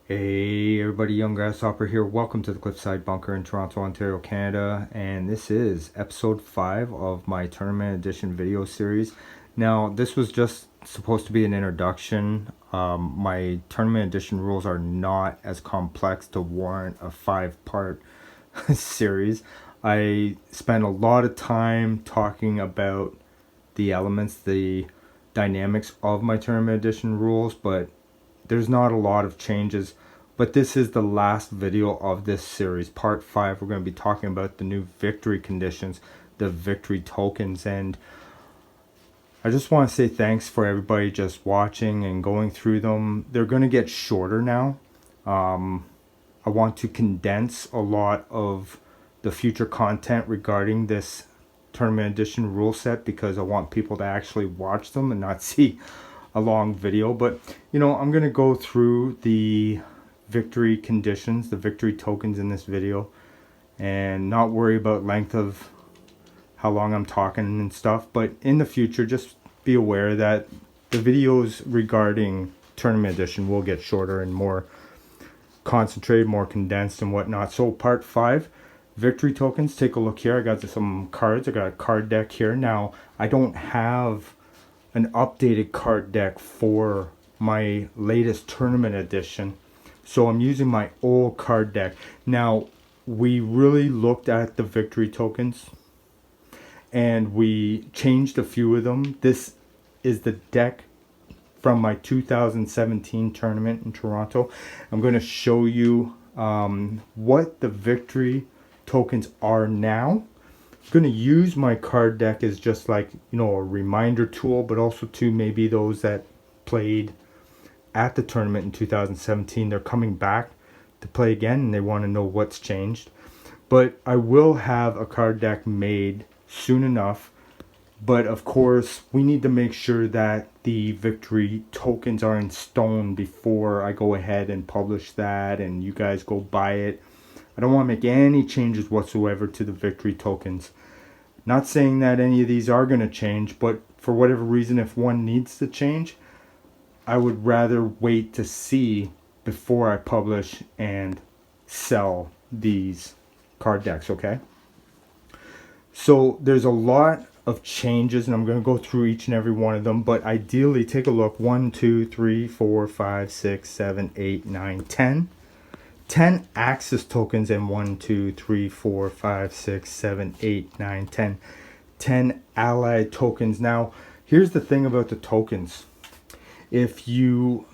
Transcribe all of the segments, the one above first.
Hey everybody, Young Grasshopper here. Welcome to the Cliffside Bunker in Toronto, Ontario, Canada. And this is episode 5 of my Tournament Edition video series. Now, this was just supposed to be an introduction. My Tournament Edition rules are not as complex to warrant a 5-part series. I spent a lot of time talking about the elements, the dynamics of my Tournament Edition rules, but there's not a lot of changes. But this is the last video of this series, part 5. We're going to be talking about the new victory conditions, the victory tokens, and I just want to say thanks for everybody just watching and going through them. They're going to get shorter now. I want to condense a lot of the future content regarding this Tournament Edition rule set because I want people to actually watch them and not see a long video. But you know, I'm gonna go through the victory conditions, the victory tokens in this video, and not worry about length of how long I'm talking and stuff. But in the future, just be aware that the videos regarding Tournament Edition will get shorter and more concentrated, more condensed and whatnot. So part 5, victory tokens. Take a look here. I got some cards. I got a card deck here. Now I don't have an updated card deck for my latest Tournament Edition, so I'm using my old card deck. Now, we really looked at the victory tokens and we changed a few of them. This is the deck from my 2017 tournament in Toronto. I'm going to show you what the victory tokens are now. I'm going to use my card deck as just like, you know, a reminder tool, but also to maybe those that played at the tournament in 2017, they're coming back to play again and they want to know what's changed. But I will have a card deck made soon enough. But of course, we need to make sure that the victory tokens are in stone before I go ahead and publish that and you guys go buy it. I don't want to make any changes whatsoever to the victory tokens. Not saying that any of these are going to change, but for whatever reason, if one needs to change, I would rather wait to see before I publish and sell these card decks, okay? So there's a lot of changes, and I'm going to go through each and every one of them, but ideally, take a look. 1, 2, 3, 4, 5, 6, 7, 8, 9, 10. 10 Access tokens and 1, 2, 3, 4, 5, 6, 7, 8, 9, 10. 10 Allied tokens. Now, here's the thing about the tokens. If you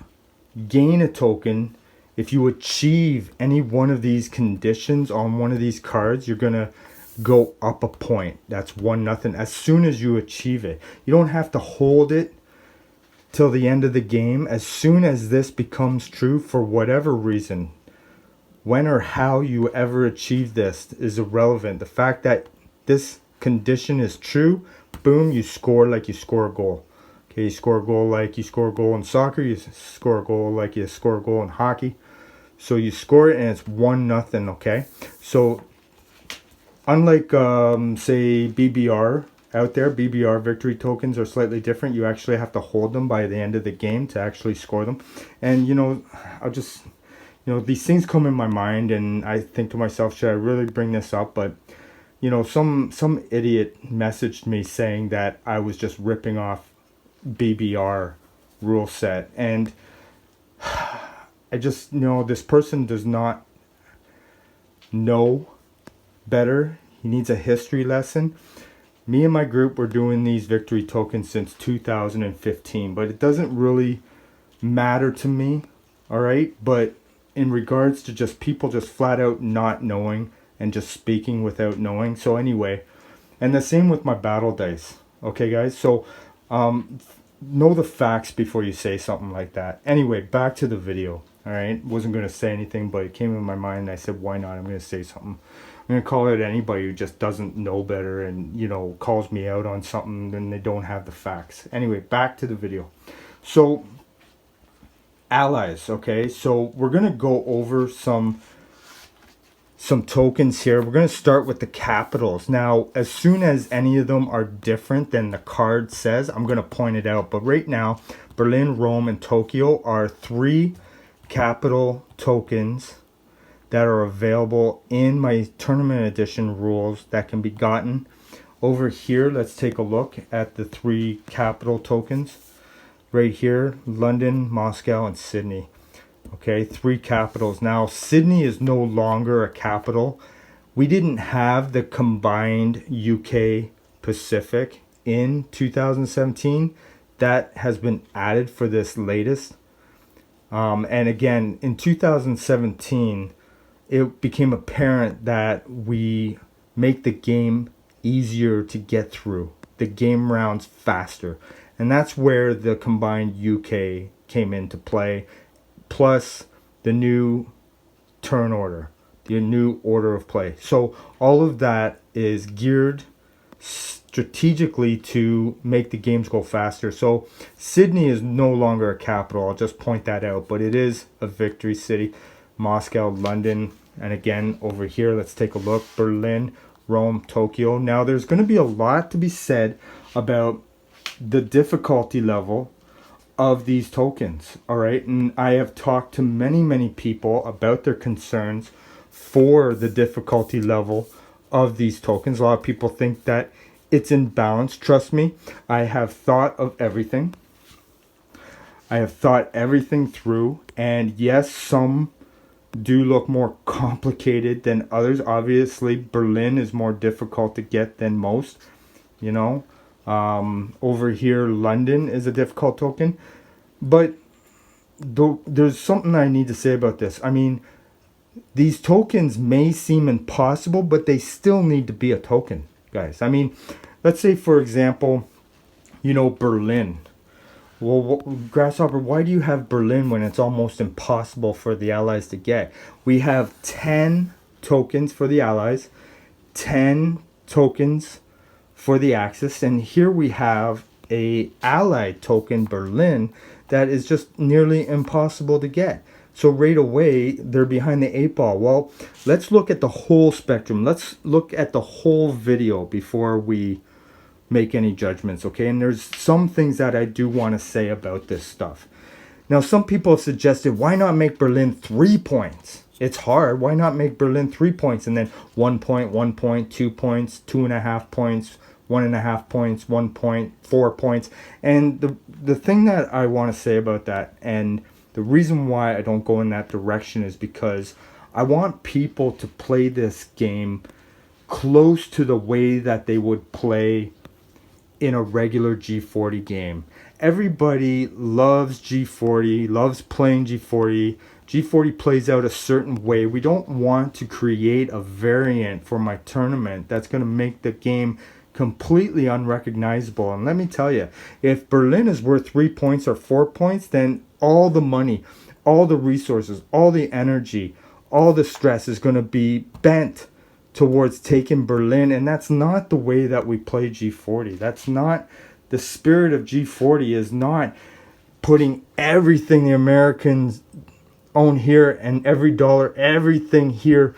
gain a token, if you achieve any one of these conditions on one of these cards, you're going to go up a point. That's 1-0 as soon as you achieve it. You don't have to hold it till the end of the game. As soon as this becomes true, for whatever reason, when or how you ever achieve this is irrelevant. The fact that this condition is true, boom, you score like you score a goal. Okay, you score a goal like you score a goal in soccer, you score a goal like you score a goal in hockey. So you score it and it's 1-0, okay? So unlike say Bbr out there, Bbr victory tokens are slightly different. You actually have to hold them by the end of the game to actually score them. And you know, you know, these things come in my mind and I think to myself, should I really bring this up? But you know, some idiot messaged me saying that I was just ripping off Bbr rule set, and I just, you know, this person does not know better. He needs a history lesson. Me and my group were doing these victory tokens since 2015, but it doesn't really matter to me, all right? But in regards to just people just flat out not knowing and just speaking without knowing. So anyway, and the same with my battle dice. Okay, guys? So know the facts before you say something like that. Anyway, back to the video. All right? Wasn't going to say anything, but it came in my mind and I said, why not? I'm going to say something. I'm going to call it anybody who just doesn't know better and, you know, calls me out on something and they don't have the facts. Anyway, back to the video. So allies, okay, so we're going to go over some tokens here. We're going to start with the capitals. Now, as soon as any of them are different than the card says, I'm going to point it out. But right now, Berlin, Rome, and Tokyo are 3 capital tokens that are available in my tournament edition rules that can be gotten. Over here, let's take a look at the 3 capital tokens. Right here, London, Moscow, and Sydney. Okay, 3 capitals. Now, Sydney is no longer a capital. We didn't have the combined UK Pacific in 2017. That has been added for this latest. And again, in 2017, it became apparent that we make the game easier to get through, the game rounds faster. And that's where the combined UK came into play, plus the new turn order, the new order of play. So all of that is geared strategically to make the games go faster. So Sydney is no longer a capital. I'll just point that out, but it is a victory city. Moscow, London, and again over here, let's take a look. Berlin, Rome, Tokyo. Now there's going to be a lot to be said about the difficulty level of these tokens. All right, and I have talked to many people about their concerns for the difficulty level of these tokens. A lot of people think that it's in balance. Trust me, I have thought of everything. I have thought everything through, and yes, some do look more complicated than others. Obviously, Berlin is more difficult to get than most, you know. Over here, London is a difficult token. But there's something I need to say about this. I mean, these tokens may seem impossible, but they still need to be a token, guys. I mean, let's say, for example, you know, Berlin. Well, Grasshopper, why do you have Berlin when it's almost impossible for the Allies to get? We have 10 tokens for the Allies, 10 tokens for the Axis, and here we have a Allied token, Berlin, that is just nearly impossible to get. So right away, they're behind the 8 ball. Well, let's look at the whole spectrum. Let's look at the whole video before we make any judgments, okay? And there's some things that I do want to say about this stuff. Now, some people have suggested, why not make Berlin 3 points? It's hard. Why not make Berlin 3 points and then 1 point, 1 point, 2 points, 2.5 points, 1.5 points, 1 point, 4 points? And the thing that I want to say about that, and the reason why I don't go in that direction, is because I want people to play this game close to the way that they would play in a regular G40 game. Everybody loves G40, loves playing G40. G40 plays out a certain way. We don't want to create a variant for my tournament that's going to make the game completely unrecognizable. And let me tell you, if Berlin is worth 3 points or 4 points, then all the money, all the resources, all the energy, all the stress is going to be bent towards taking Berlin, and that's not the way that we play G40. That's not the spirit of G40. Is not putting everything the Americans own here and every dollar, everything here,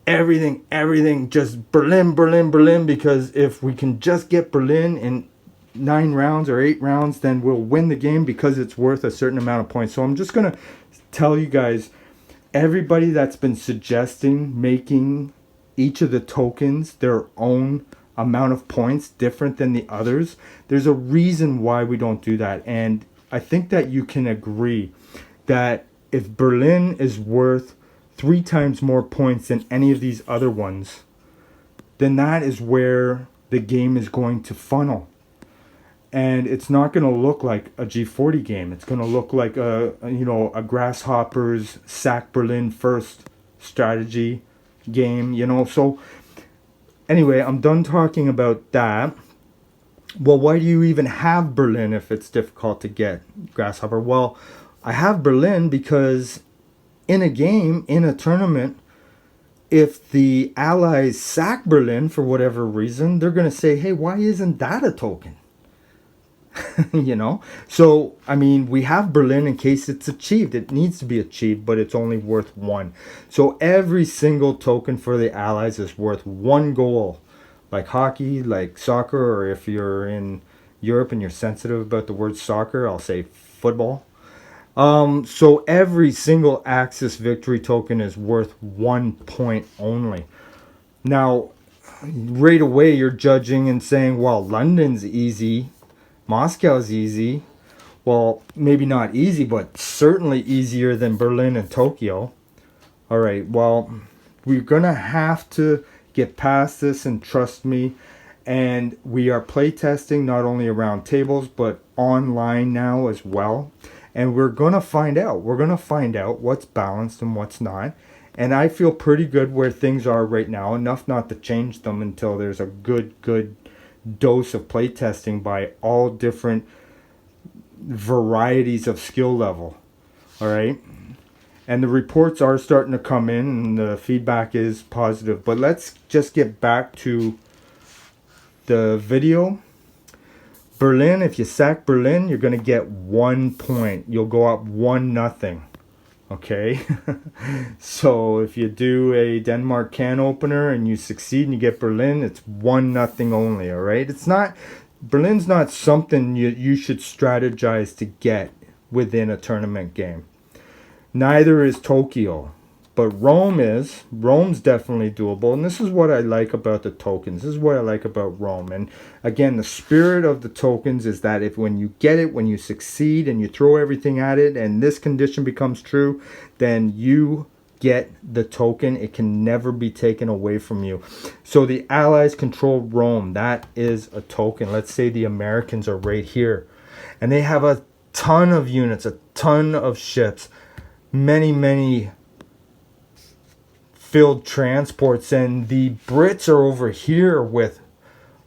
everything, just Berlin, because if we can just get Berlin in 9 rounds or 8 rounds, then we'll win the game because it's worth a certain amount of points. So I'm just going to tell you guys, everybody that's been suggesting making each of the tokens their own amount of points different than the others, there's a reason why we don't do that. And I think that you can agree that if Berlin is worth 3 times more points than any of these other ones, then that is where the game is going to funnel. And it's not going to look like a G40 game. It's going to look like a Grasshopper's sack Berlin first strategy game, you know. So anyway, I'm done talking about that. Well, why do you even have Berlin if it's difficult to get, Grasshopper? Well, I have Berlin because in a game, in a tournament, if the Allies sack Berlin for whatever reason, they're going to say, hey, why isn't that a token? You know, so I mean, we have Berlin in case it's achieved. It needs to be achieved, but it's only worth 1. So every single token for the Allies is worth 1 goal, like hockey, like soccer, or if you're in Europe and you're sensitive about the word soccer, I'll say football. So every single Axis Victory token is worth 1 point only. Now, right away you're judging and saying, well, London's easy, Moscow's easy. Well, maybe not easy, but certainly easier than Berlin and Tokyo. All right, well, we're gonna have to get past this, and trust me. And we are playtesting not only around tables but online now as well. And we're gonna find out. We're gonna find out what's balanced and what's not. And I feel pretty good where things are right now. Enough not to change them until there's a good dose of playtesting by all different varieties of skill level. All right. And the reports are starting to come in, and the feedback is positive. But let's just get back to the video. Berlin, if you sack Berlin, you're going to get 1 point. You'll go up 1-0. Okay? So if you do a Denmark can opener and you succeed and you get Berlin, it's 1-0 only, all right? It's not, Berlin's not something you should strategize to get within a tournament game. Neither is Tokyo. But Rome is. Rome's definitely doable. And this is what I like about the tokens. This is what I like about Rome. And again, the spirit of the tokens is that if when you get it, when you succeed and you throw everything at it and this condition becomes true, then you get the token. It can never be taken away from you. So the Allies control Rome. That is a token. Let's say the Americans are right here. And they have a ton of units, a ton of ships, many filled transports, and the Brits are over here with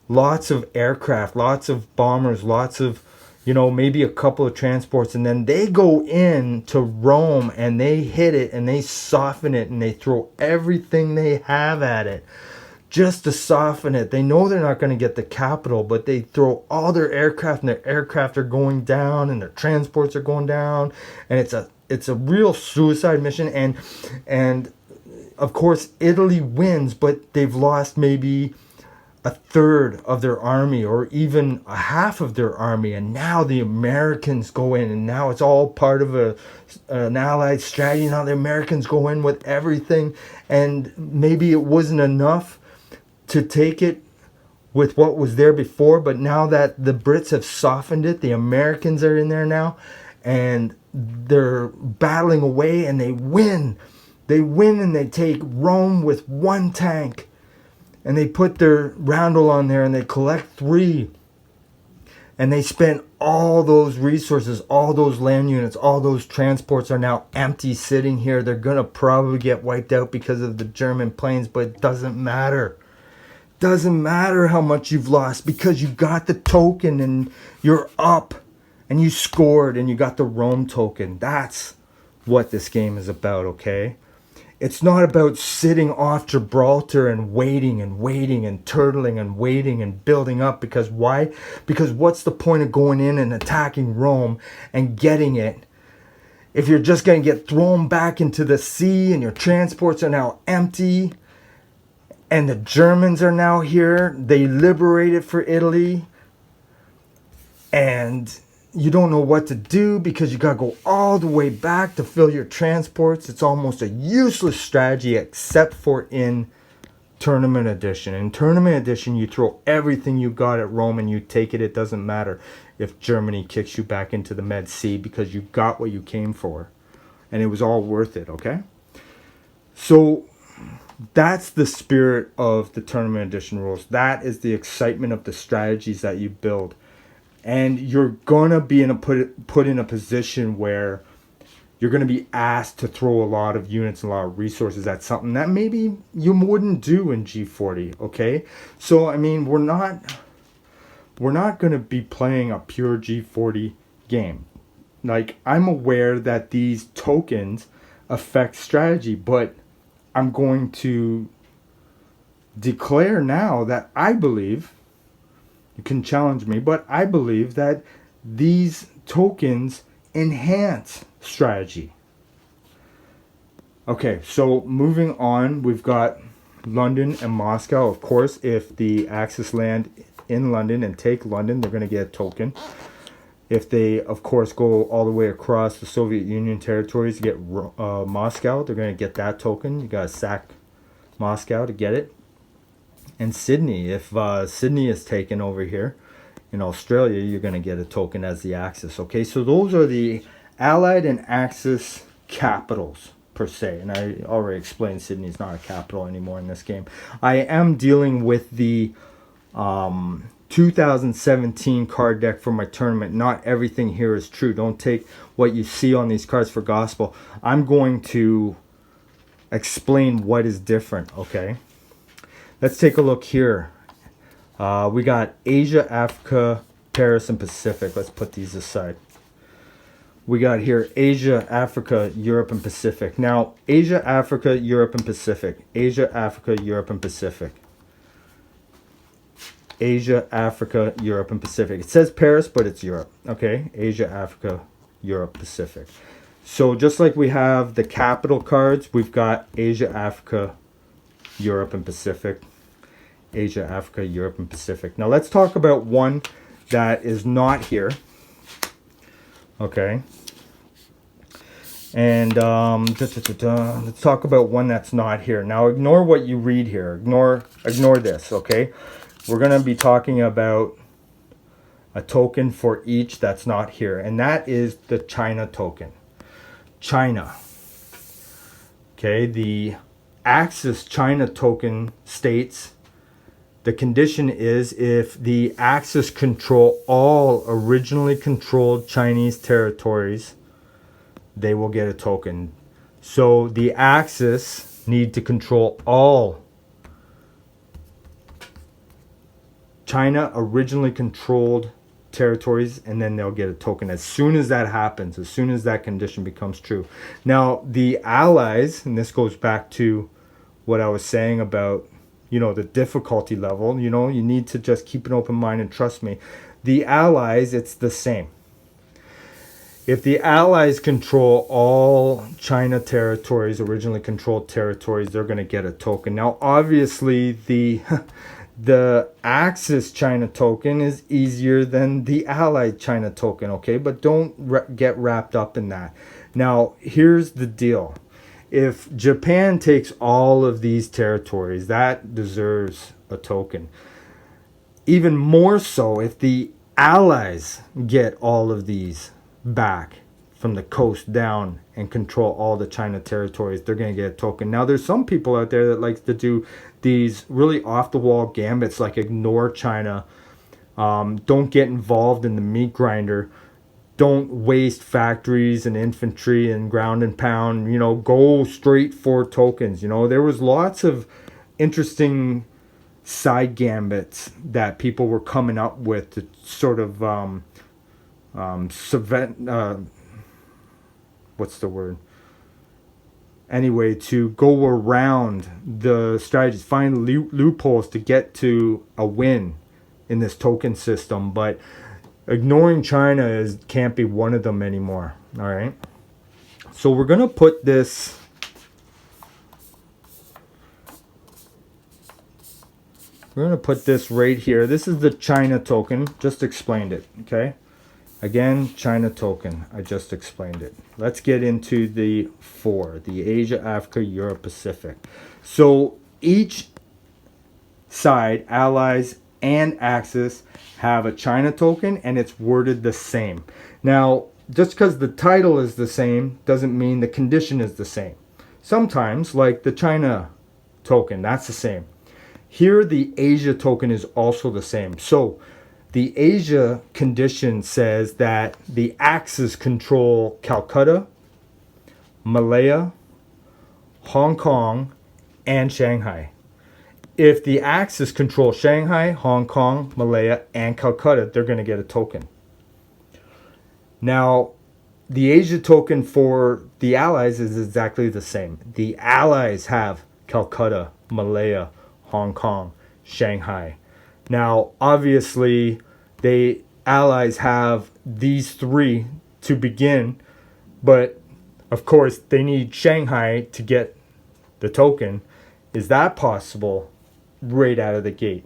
lots of aircraft, lots of bombers, lots of, maybe a couple of transports, and then they go in to Rome and they hit it and they soften it and they throw everything they have at it just to soften it. They know they're not going to get the capital, but they throw all their aircraft, and their aircraft are going down and their transports are going down, and it's a real suicide mission. And of course, Italy wins, but they've lost maybe a third of their army or even a half of their army. And now the Americans go in, and now it's all part of an allied strategy. Now the Americans go in with everything, and maybe it wasn't enough to take it with what was there before. But now that the Brits have softened it, the Americans are in there now, and they're battling away, and they win. They win and they take Rome with 1 tank. And they put their roundel on there and they collect 3. And they spend all those resources, all those land units, all those transports are now empty sitting here. They're going to probably get wiped out because of the German planes, but it doesn't matter. Doesn't matter how much you've lost because you got the token and you're up and you scored and you got the Rome token. That's what this game is about, okay? It's not about sitting off Gibraltar and waiting and turtling and waiting and building up. Because why? Because what's the point of going in and attacking Rome and getting it if you're just going to get thrown back into the sea and your transports are now empty and the Germans are now here? They liberated for Italy and you don't know what to do because you got to go all the way back to fill your transports. It's almost a useless strategy except for in Tournament Edition. In Tournament Edition, you throw everything you got at Rome and you take it. It doesn't matter if Germany kicks you back into the Med Sea because you got what you came for. And it was all worth it, okay? So that's the spirit of the Tournament Edition rules. That is the excitement of the strategies that you build. And you're going to be put in a position where you're going to be asked to throw a lot of units, a lot of resources at something that maybe you wouldn't do in G40, okay? So, I mean, we're not going to be playing a pure G40 game. Like, I'm aware that these tokens affect strategy, but I'm going to declare now that I believe, you can challenge me, but I believe that these tokens enhance strategy. Okay, so moving on, we've got London and Moscow. Of course, if the Axis land in London and take London, they're going to get a token. If they, of course, go all the way across the Soviet Union territories to get Moscow, they're going to get that token. You got to sack Moscow to get it. And Sydney, if Sydney is taken over here in Australia, you're going to get a token as the Axis. Okay, so those are the Allied and Axis capitals per se. And I already explained Sydney's not a capital anymore in this game. I am dealing with the 2017 card deck for my tournament. Not everything here is true. Don't take what you see on these cards for gospel. I'm going to explain what is different, okay? Let's take a look here. We got Asia, Africa, Paris, and Pacific. Let's put these aside. We got here Asia, Africa, Europe, and Pacific. Now, Asia, Africa, Europe, and Pacific. Asia, Africa, Europe, and Pacific. Asia, Africa, Europe, and Pacific. It says Paris, but it's Europe. Okay? Asia, Africa, Europe, Pacific. So just like we have the capital cards, we've got Asia, Africa, Europe, and Pacific. Asia, Africa, Europe, and Pacific. Now let's talk about one that is not here. Okay? And let's talk about one that's not here. Now ignore what you read here. Ignore this, okay? We're going to be talking about a token for each that's not here. And that is the China token. China. Okay, the Axis China token states the condition is if the Axis control all originally controlled Chinese territories, they will get a token. So the Axis need to control all China originally controlled territories, and then they'll get a token as soon as that happens, as soon as that condition becomes true. Now, the Allies, and this goes back to what I was saying about, you know, the difficulty level, you know, you need to just keep an open mind and trust me. The Allies, it's the same. If the Allies control all China territories, originally controlled territories, they're going to get a token. Now, obviously, the Axis China token is easier than the Allied China token, okay? But don't get wrapped up in that. Now, here's the deal. If Japan takes all of these territories, that deserves a token. Even more so if the Allies get all of these back from the coast down and control all the China territories, they're going to get a token. Now, there's some people out there that likes to do these really off-the-wall gambits, like ignore China, don't get involved in the meat grinder, don't waste factories and infantry and ground and pound, you know, go straight for tokens. You know, there was lots of interesting side gambits that people were coming up with to sort of what's the word? Anyway, to go around the strategies, find loopholes to get to a win in this token system. But ignoring China can't be one of them anymore. All right. So we're going to put this. We're going to put this right here. This is the China token. Just explained it. Okay. Again, China token. I just explained it. Let's get into the four. The Asia, Africa, Europe, Pacific. So each side, Allies and Axis, have a China token, and it's worded the same. Now, just because the title is the same doesn't mean the condition is the same. Sometimes, like the China token, that's the same. Here, the Asia token is also the same. So the Asia condition says that the Axis control Calcutta, Malaya, Hong Kong, and Shanghai. If the Axis control Shanghai, Hong Kong, Malaya, and Calcutta, they're going to get a token. Now, the Asia token for the Allies is exactly the same. The Allies have Calcutta, Malaya, Hong Kong, Shanghai. Now, obviously, the Allies have these three to begin, but of course, they need Shanghai to get the token. Is that possible right out of the gate?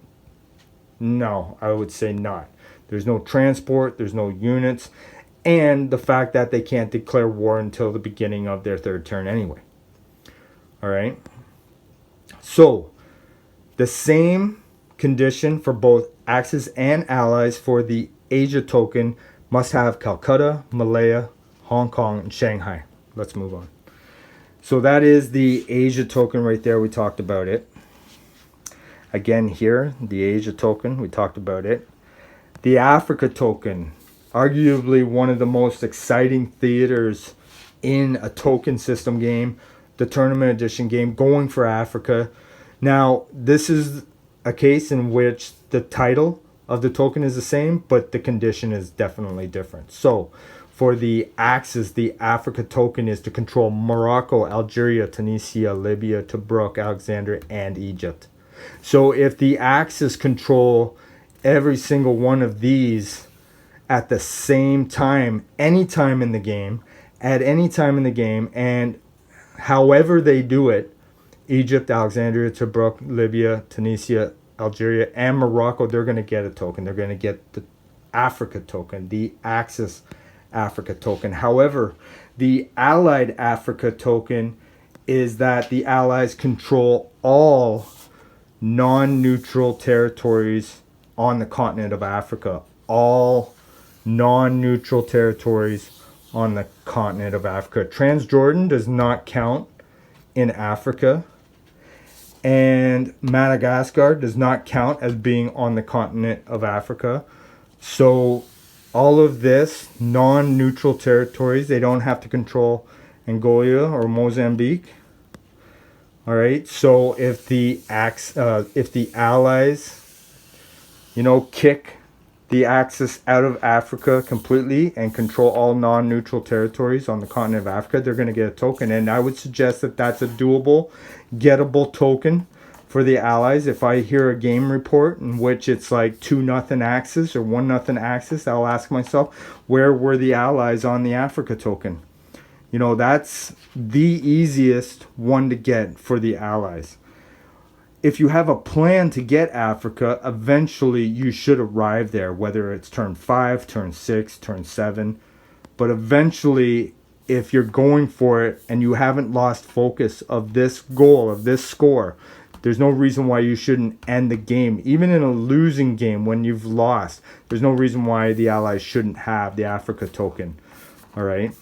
No, I would say not. There's no transport, there's no units, and the fact that they can't declare war until the beginning of their third turn anyway. All right. So the same condition for both Axis and allies for the Asia token must have Calcutta, Malaya, Hong Kong, and Shanghai. Let's move on. So that is the Asia token right there. We talked about it. Again here, the Asia token, we talked about it. The Africa token, arguably one of the most exciting theaters in a token system game, the tournament edition game, going for Africa. Now, this is a case in which the title of the token is the same, but the condition is definitely different. So, for the Axis, the Africa token is to control Morocco, Algeria, Tunisia, Libya, Tobruk, Alexandria, and Egypt. So if the Axis control every single one of these at the same time, anytime in the game, at any time in the game, and however they do it, Egypt, Alexandria, Tobruk, Libya, Tunisia, Algeria, and Morocco, they're going to get a token. They're going to get the Africa token, the Axis Africa token. However, the Allied Africa token is that the Allies control all non-neutral territories on the continent of Africa. All non-neutral territories on the continent of Africa. Transjordan does not count in Africa, and Madagascar does not count as being on the continent of Africa. So all of this non-neutral territories, they don't have to control Angola or Mozambique. All right, so if the Allies, kick the Axis out of Africa completely and control all non-neutral territories on the continent of Africa, they're going to get a token. And I would suggest that that's a doable, gettable token for the Allies. If I hear a game report in which it's like 2-0 Axis or 1-0 Axis, I'll ask myself, where were the Allies on the Africa token? That's the easiest one to get for the Allies. If you have a plan to get Africa, eventually you should arrive there, whether it's turn 5, turn 6, turn 7. But eventually, if you're going for it and you haven't lost focus of this goal, of this score, there's no reason why you shouldn't end the game. Even in a losing game when you've lost, there's no reason why the Allies shouldn't have the Africa token. All right?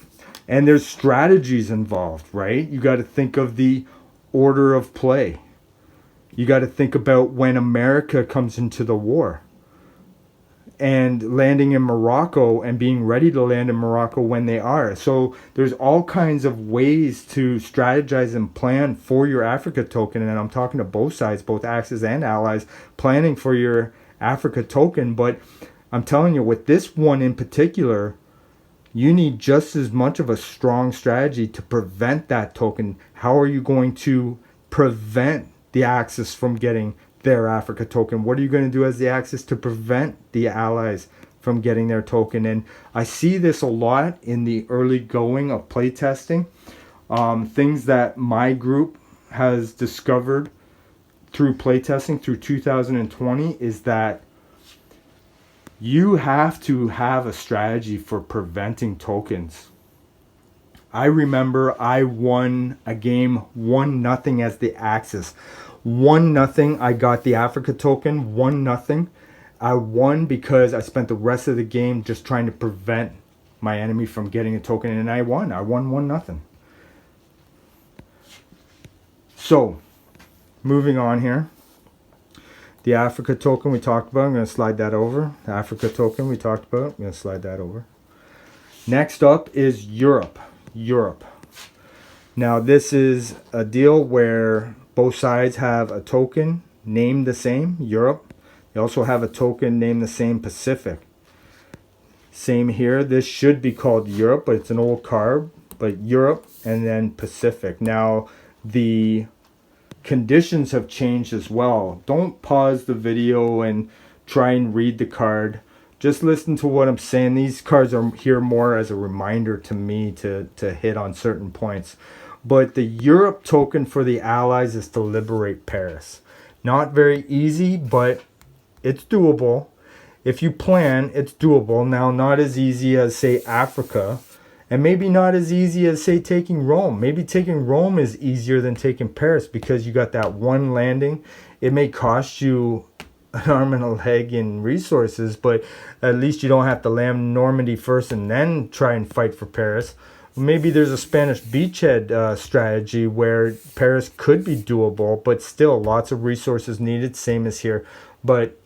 And there's strategies involved, right? You got to think of the order of play. You got to think about when America comes into the war and landing in Morocco and being ready to land in Morocco when they are. So there's all kinds of ways to strategize and plan for your Africa token. And I'm talking to both sides, both Axis and Allies, planning for your Africa token. But I'm telling you, with this one in particular, you need just as much of a strong strategy to prevent that token. How are you going to prevent the Axis from getting their Africa token? What are you going to do as the Axis to prevent the Allies from getting their token? And I see this a lot in the early going of playtesting. Things that my group has discovered through playtesting through 2020 is that you have to have a strategy for preventing tokens. I remember I won a game 1-0 as the Axis. 1-0, I got the Africa token, 1-0. I won because I spent the rest of the game just trying to prevent my enemy from getting a token, and I won. I won 1-0. So, moving on here. The Africa token we talked about, I'm going to slide that over. The Africa token we talked about, I'm going to slide that over. Next up is Europe. Now this is a deal where both sides have a token named the same, Europe. They also have a token named the same, Pacific. Same here. This should be called Europe, but it's an old card. But Europe and then Pacific. Now the conditions have changed as well. Don't pause the video and try and read the card. Just listen to what I'm saying. These cards are here more as a reminder to me to hit on certain points. But the Europe token for the Allies is to liberate Paris. Not very easy, but It's doable. If you plan, it's doable. Now, not as easy as, say, Africa, and maybe not as easy as, say, taking Rome. Maybe taking Rome is easier than taking Paris because you got that one landing. It may cost you an arm and a leg in resources, but at least you don't have to land Normandy first and then try and fight for Paris. Maybe there's a Spanish beachhead strategy where Paris could be doable, but still lots of resources needed, same as here. But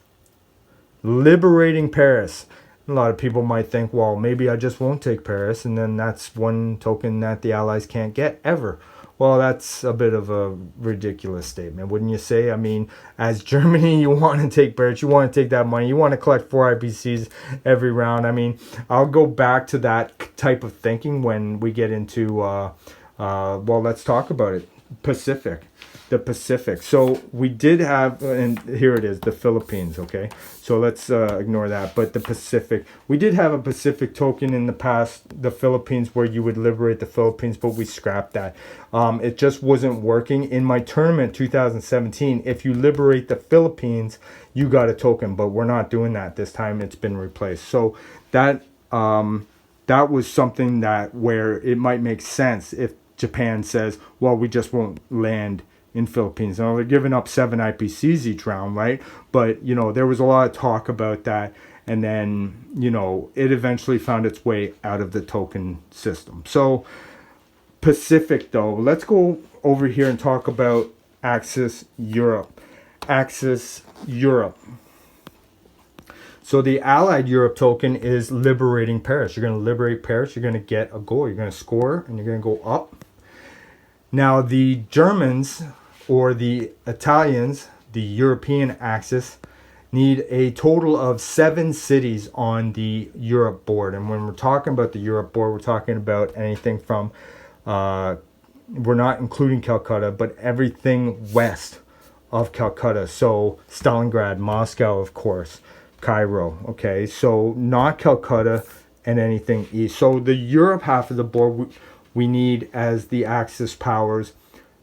liberating Paris, a lot of people might think, well, maybe I just won't take Paris, and then that's one token that the Allies can't get ever. Well, that's a bit of a ridiculous statement, wouldn't you say? I mean, as Germany, you want to take Paris, you want to take that money, you want to collect 4 IPCs every round. I mean, I'll go back to that type of thinking when we get into, well, let's talk about it. The Pacific. So we did have, and here it is, the Philippines, okay? So let's ignore that. But the Pacific, we did have a Pacific token in the past, the Philippines, where you would liberate the Philippines, but we scrapped that. It just wasn't working. In my tournament 2017, if you liberate the Philippines, you got a token, but we're not doing that this time. It's been replaced. So that was something that where it might make sense if Japan says, well, we just won't land in Philippines. Now, they're giving up 7 IPCs each round, right? But, you know, there was a lot of talk about that. And then, you know, it eventually found its way out of the token system. So Pacific, though, let's go over here and talk about Axis Europe. Axis Europe. So the Allied Europe token is liberating Paris. You're going to liberate Paris. You're going to get a goal. You're going to score, and you're going to go up. Now, the Germans or the Italians, the European axis, need a total of 7 cities on the Europe board. And when we're talking about the Europe board, we're talking about anything from, we're not including Calcutta, but everything west of Calcutta. So Stalingrad, Moscow, of course, Cairo, okay? So not Calcutta and anything east. So the Europe half of the board, we need, as the Axis powers,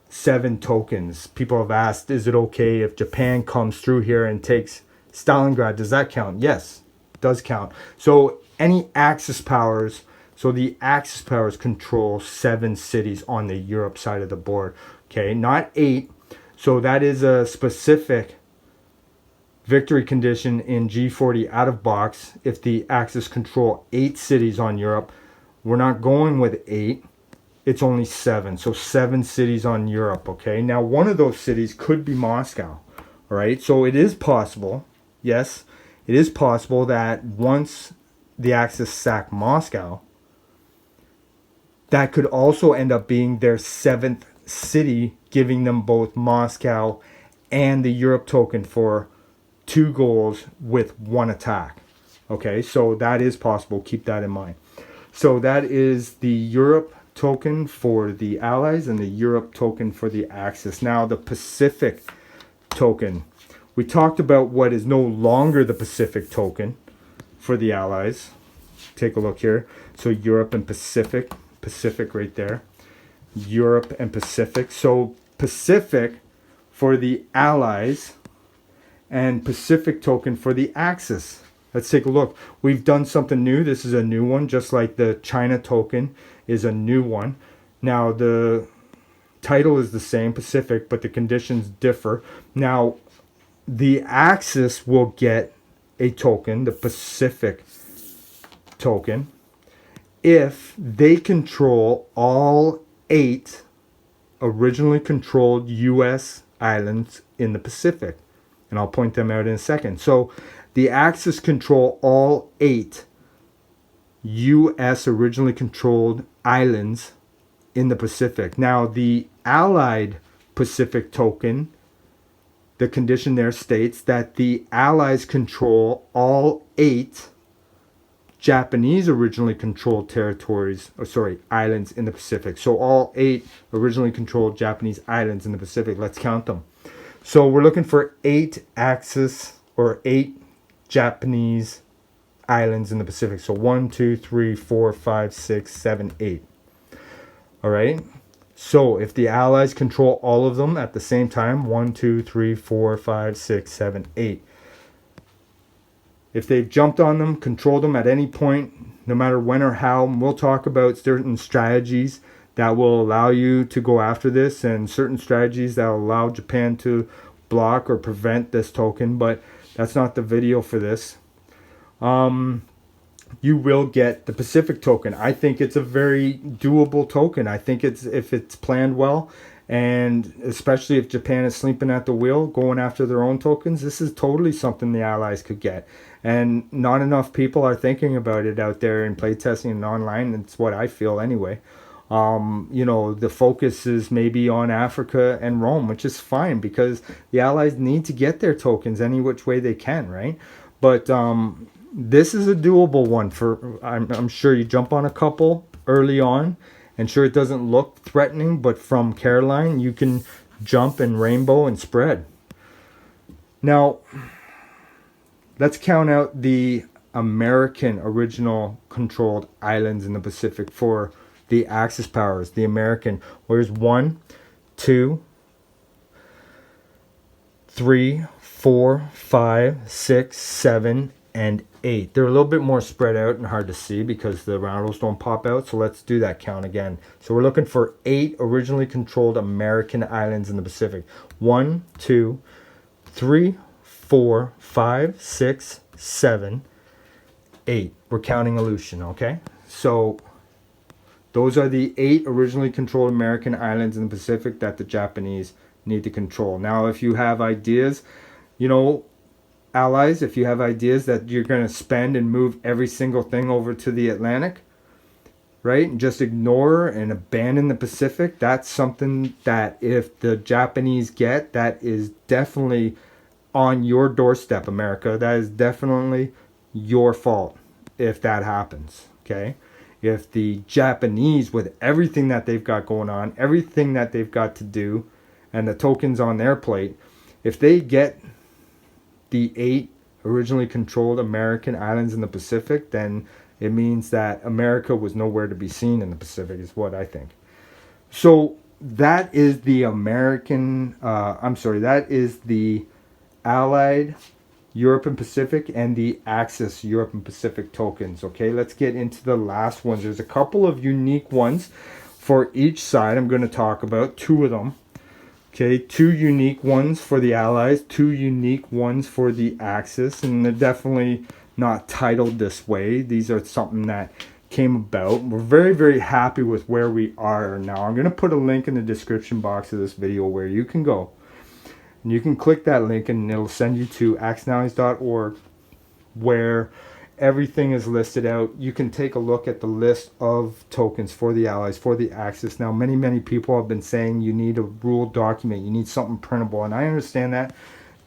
7 tokens. People have asked, is it okay if Japan comes through here and takes Stalingrad? Does that count? Yes, it does count. So any Axis powers, so the Axis powers control 7 cities on the Europe side of the board. Okay, not 8. So that is a specific victory condition in G40 out of box. If the Axis control 8 cities on Europe, we're not going with 8. It's only 7. So 7 cities on Europe, okay? Now, one of those cities could be Moscow, all right? So it is possible, yes, it is possible that once the Axis sack Moscow, that could also end up being their 7th city, giving them both Moscow and the Europe token for 2 goals with 1 attack, okay? So that is possible. Keep that in mind. So that is the Europe token for the Allies and the Europe token for the Axis. Now the Pacific token. We talked about what is no longer the Pacific token for the Allies. Take a look here. So Europe and Pacific. Pacific right there. Europe and Pacific. So Pacific for the Allies and Pacific token for the Axis. Let's take a look. We've done something new. This is a new one, just like the China token is a new one. Now, the title is the same, Pacific, but the conditions differ. Now, the Axis will get a token, the Pacific token, if they control all 8 originally controlled U.S. islands in the Pacific. And I'll point them out in a second. So the Axis control all 8 U.S. originally controlled islands in the Pacific. Now, the Allied Pacific token, the condition there states that the Allies control all 8 Japanese originally controlled islands in the Pacific. So all 8 originally controlled Japanese islands in the Pacific. Let's count them. So we're looking for 8 Axis or 8 Japanese islands in the Pacific. So 1, 2, 3, 4, 5, 6, 7, 8. All right. So if the Allies control all of them at the same time, 1, 2, 3, 4, 5, 6, 7, 8. if they've jumped on them, controlled them at any point, no matter when or how. And we'll talk about certain strategies that will allow you to go after this, and certain strategies that will allow Japan to block or prevent this token, but that's not the video for this. You will get the Pacific token. I think it's a very doable token. I think if it's planned well, and especially if Japan is sleeping at the wheel, going after their own tokens, this is totally something the Allies could get. And not enough people are thinking about it out there in playtesting and online. It's what I feel anyway. You know, the focus is maybe on Africa and Rome, which is fine because the Allies need to get their tokens any which way they can, right? But this is a doable one. I'm sure you jump on a couple early on, and sure, it doesn't look threatening, but from Caroline you can jump and rainbow and spread. Now let's count out the American original controlled islands in the Pacific for the Axis powers, the American. Where's 1, 2, 3, 4, 5, 6, 7, and 8. They're a little bit more spread out and hard to see because the roundels don't pop out. So let's do that count again. So we're looking for 8 originally controlled American islands in the Pacific. 1, 2, 3, 4, 5, 6, 7, 8. We're counting Aleutian, okay? So those are the 8 originally controlled American islands in the Pacific that the Japanese need to control. Now, if you have ideas, you know, Allies, if you have ideas that you're going to spend and move every single thing over to the Atlantic, right, and just ignore and abandon the Pacific, that's something that if the Japanese get, that is definitely on your doorstep, America. That is definitely your fault if that happens, okay? If the Japanese, with everything that they've got going on, everything that they've got to do, and the tokens on their plate, if they get the 8 originally controlled American islands in the Pacific, then it means that America was nowhere to be seen in the Pacific, is what I think. So that is the that is the Allied Europe and Pacific and the Axis Europe and Pacific tokens. Okay, let's get into the last ones. There's a couple of unique ones for each side. I'm going to talk about 2 of them. Okay, 2 unique ones for the Allies, 2 unique ones for the Axis, and they're definitely not titled this way. These are something that came about. We're very, very happy with where we are now. I'm going to put a link in the description box of this video where you can go. And you can click that link and it'll send you to axeanallies.org where everything is listed out. You can take a look at the list of tokens for the Allies, for the Axis. Now, many people have been saying you need a ruled document. You need something printable. And I understand that.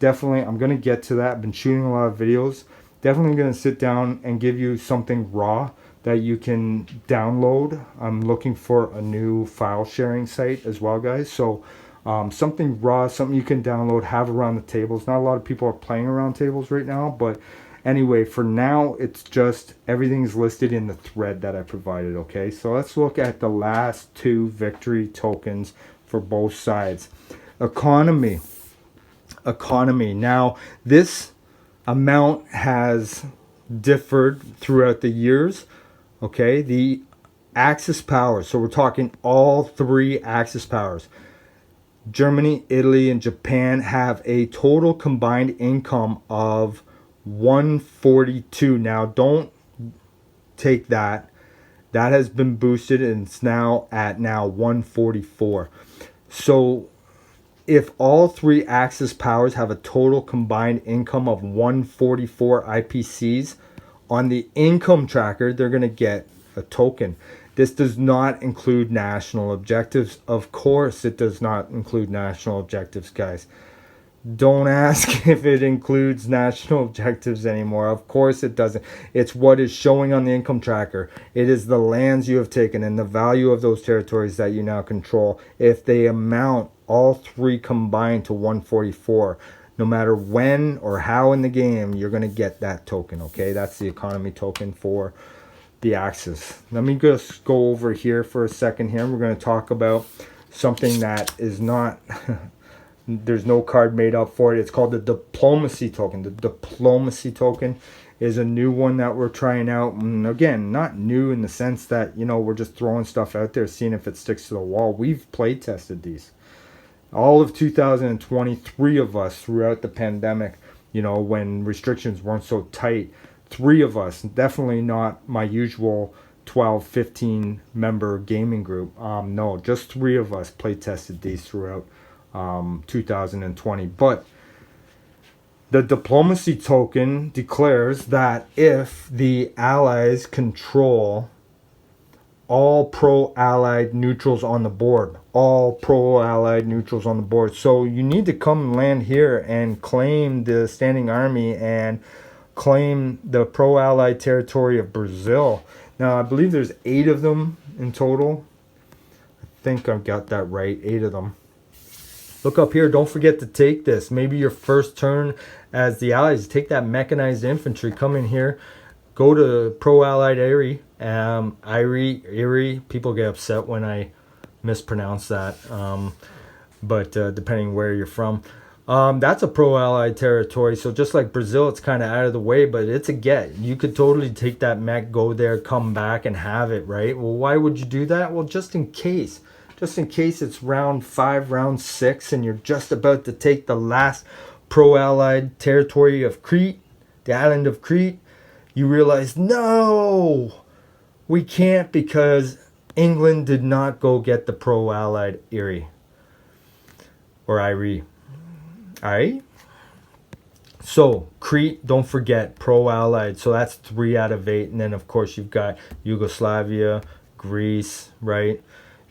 Definitely, I'm going to get to that. I've been shooting a lot of videos. Definitely going to sit down and give you something raw that you can download. I'm looking for a new file sharing site as well, guys. So something raw, something you can download, have around the tables. Not a lot of people are playing around tables right now, but anyway, for now, it's just everything's listed in the thread that I provided, okay? So let's look at the last 2 victory tokens for both sides. Economy. Now, this amount has differed throughout the years, okay? The Axis powers, so we're talking all 3 Axis powers. Germany, Italy, and Japan have a total combined income of 142. Now, don't take that. That has been boosted and it's now at 144. So if all 3 Axis powers have a total combined income of 144 IPCs on the income tracker, they're going to get a token. This does not include national objectives. Of course, it does not include national objectives, guys. Don't ask if it includes national objectives anymore. Of course it doesn't. It's what is showing on the income tracker. It is the lands you have taken and the value of those territories that you now control. If they amount all 3 combined to 144, no matter when or how in the game, you're going to get that token, okay? That's the economy token for the Axis. Let me just go over here for a second here. We're going to talk about something that is not... There's no card made up for it. It's called the diplomacy token. The diplomacy token is a new one that we're trying out. And again, not new in the sense that, you know, we're just throwing stuff out there, seeing if it sticks to the wall. We've play tested these. All of 2020, 3 of us throughout the pandemic, you know, when restrictions weren't so tight, 3 of us, definitely not my usual 12, 15 member gaming group. No, just 3 of us play tested these throughout 2020. But the diplomacy token declares that if the allies control all pro-allied neutrals on the board, all pro-allied neutrals on the board. So you need to come and land here and claim the standing army and claim the pro-allied territory of Brazil. Now, I believe there's 8 of them in total. I think I've got that right, 8 of them. Look up here. Don't forget to take this. Maybe your first turn as the allies. Take that mechanized infantry. Come in here. Go to pro-allied Erie. Erie. People get upset when I mispronounce that. But depending where you're from. That's a pro-allied territory. So just like Brazil, it's kind of out of the way, but it's a get. You could totally take that mech, go there, come back, and have it, right? Well, why would you do that? Well, just in case. Just in case it's round 5, round 6, and you're just about to take the last pro-allied territory of Crete, the island of Crete, you realize, no, we can't because England did not go get the pro-allied Erie. Or Irie. Alright? So, Crete, don't forget, pro-allied. So that's 3 out of 8. And then, of course, you've got Yugoslavia, Greece, right?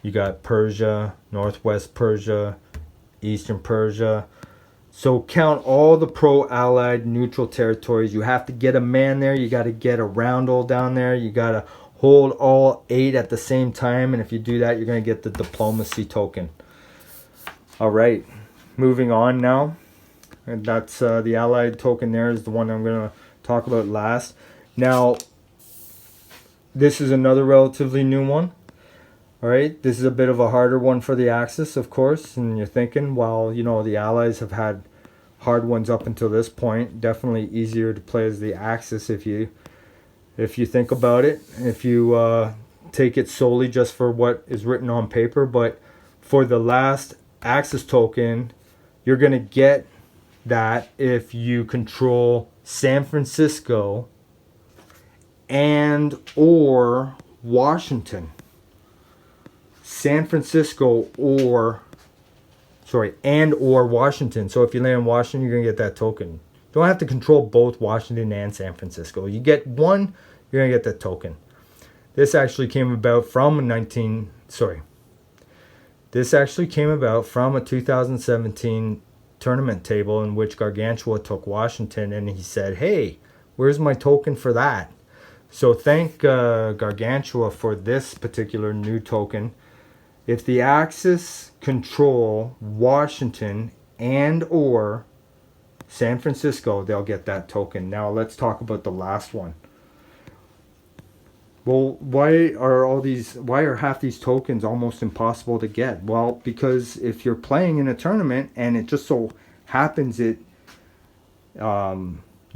You got Persia, Northwest Persia, Eastern Persia. So count all the pro-allied neutral territories. You have to get a man there. You got to get a roundel down there. You got to hold all 8 at the same time. And if you do that, you're going to get the diplomacy token. All right. Moving on now. And that's the allied token there is the one I'm going to talk about last. Now, this is another relatively new one. All right, this is a bit of a harder one for the Axis, of course, and you're thinking, well, you know, the Allies have had hard ones up until this point. Definitely easier to play as the Axis if you think about it, if you take it solely just for what is written on paper. But for the last Axis token, you're going to get that if you control San Francisco and or Washington. San Francisco and or Washington. So if you land in Washington, you're going to get that token. You don't have to control both Washington and San Francisco. You get one, you're going to get that token. This actually came about from a 2017 tournament table in which Gargantua took Washington, and he said, hey, where's my token for that? So thank Gargantua for this particular new token. If the Axis control Washington and or San Francisco, they'll get that token. Now let's talk about the last one. Well, why are half these tokens almost impossible to get? Well, because if you're playing in a tournament and it just so happens you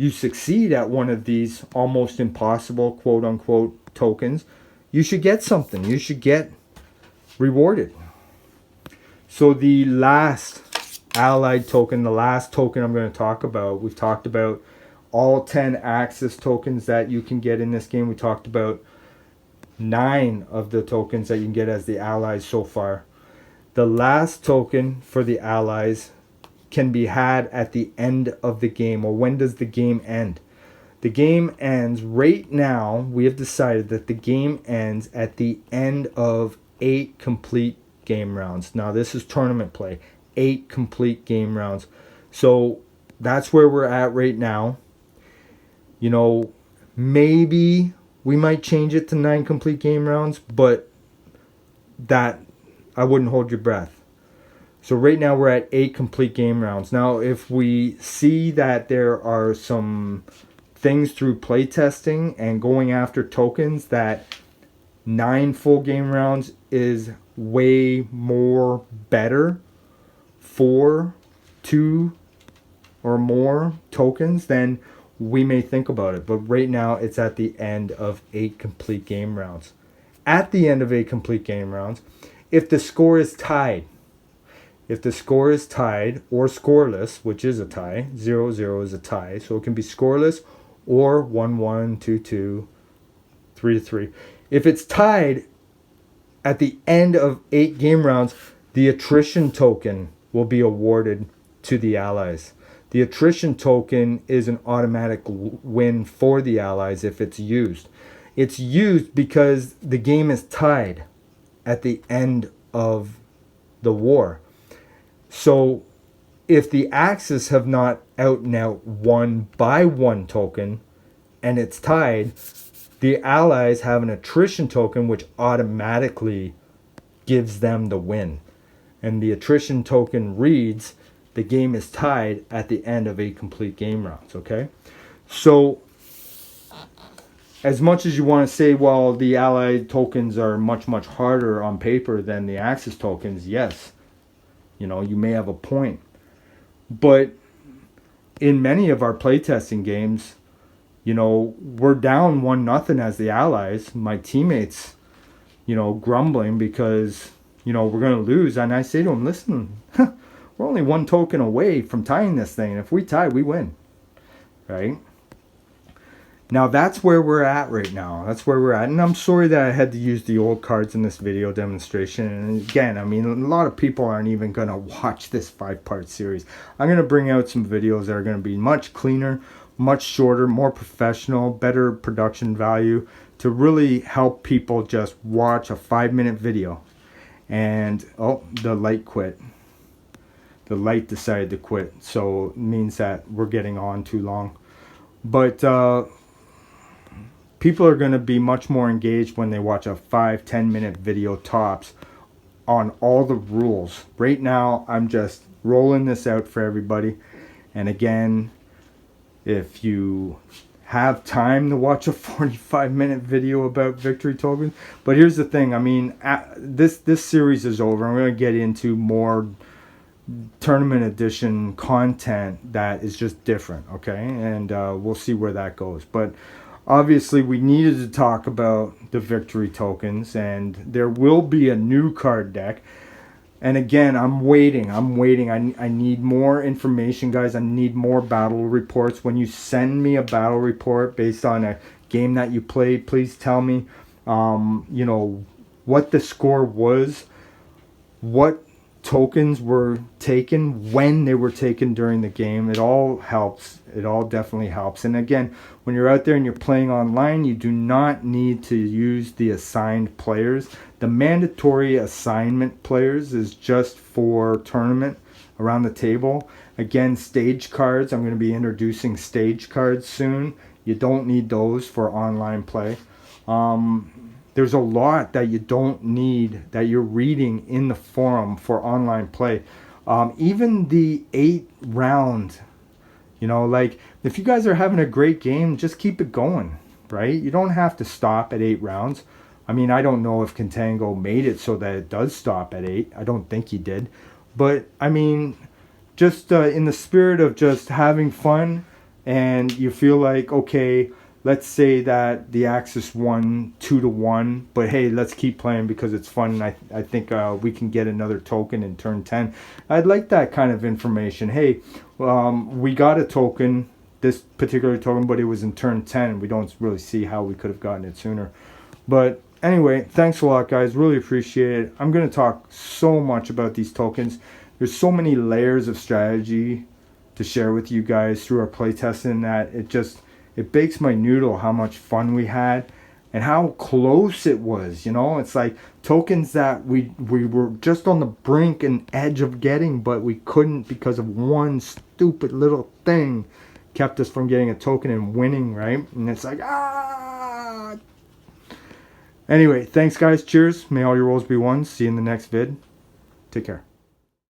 succeed at one of these almost impossible quote unquote tokens, you should get something. You should get rewarded. So the last allied token, the last token I'm going to talk about, we've talked about all 10 Axis tokens that you can get in this game. We talked about 9 of the tokens that you can get as the allies so far. The last token for the allies can be had at the end of the game. Or when does the game end? The game ends right now. We have decided that the game ends at the end of 8 complete game rounds. Now this is tournament play. 8 complete game rounds. So that's where we're at right now. You know, maybe we might change it to 9 complete game rounds, but that I wouldn't hold your breath. So right now we're at 8 complete game rounds. Now if we see that there are some things through playtesting and going after tokens that 9 full game rounds is way more better for 2 or more tokens, then we may think about it. But right now, it's at the end of 8 complete game rounds. At the end of 8 complete game rounds, if the score is tied, or scoreless, which is a tie, 0-0 is a tie, so it can be scoreless or 1-1, 2-2, 3-3. If it's tied at the end of 8 game rounds, the attrition token will be awarded to the allies. The attrition token is an automatic win for the allies if it's used. It's used because the game is tied at the end of the war. So if the Axis have not out and out won by 1 token and it's tied, the allies have an attrition token which automatically gives them the win. And the attrition token reads, the game is tied at the end of 8 complete game rounds, okay? So as much as you want to say, well, the allied tokens are much, much harder on paper than the Axis tokens, yes. You know, you may have a point. But in many of our playtesting games, you know, we're down 1-0 as the allies. My teammates, you know, grumbling because, you know, we're going to lose. And I say to them, listen, we're only 1 token away from tying this thing. And if we tie, we win. Right? Now, that's where we're at right now. That's where we're at. And I'm sorry that I had to use the old cards in this video demonstration. And again, I mean, a lot of people aren't even going to watch this 5-part series. I'm going to bring out some videos that are going to be much cleaner, much shorter, more professional, better production value to really help people just watch a 5-minute video. And, oh, the light quit. The light decided to quit. So it means that we're getting on too long. But, people are going to be much more engaged when they watch a 5-10 minute video tops on all the rules. Right now, I'm just rolling this out for everybody. And again, if you have time to watch a 45-minute video about Victory Tokens. But here's the thing. I mean, this series is over. I'm going to get into more tournament edition content that is just different, okay? And we'll see where that goes. But obviously, we needed to talk about the Victory Tokens, and there will be a new card deck. And again, I'm waiting. I need more information, guys. I need more battle reports. When you send me a battle report based on a game that you played, please tell me, you know, what the score was, what tokens were taken, when they were taken during the game. It all helps. It all definitely helps. And again, when you're out there and you're playing online, you do not need to use the assigned players. The mandatory assignment players is just for tournament around the table. Again, stage cards. I'm going to be introducing stage cards soon. You don't need those for online play. There's a lot that you don't need that you're reading in the forum for online play. Even the 8-round, you know, like if you guys are having a great game, just keep it going, right? You don't have to stop at 8 rounds. I mean, I don't know if Contango made it so that it does stop at 8. I don't think he did. But, I mean, just in the spirit of just having fun, and you feel like, okay, let's say that the Axis won 2-1, but hey, let's keep playing because it's fun. And I think we can get another token in turn 10. I'd like that kind of information. Hey, we got a token, this particular token, but it was in turn 10. We don't really see how we could have gotten it sooner. But anyway, thanks a lot, guys. Really appreciate it. I'm going to talk so much about these tokens. There's so many layers of strategy to share with you guys through our playtesting that it bakes my noodle how much fun we had and how close it was. You know, it's like tokens that we were just on the brink and edge of getting, but we couldn't because of one stupid little thing kept us from getting a token and winning, right? And it's like, ah. Anyway, thanks, guys. Cheers. May all your rolls be ones. See you in the next vid. Take care.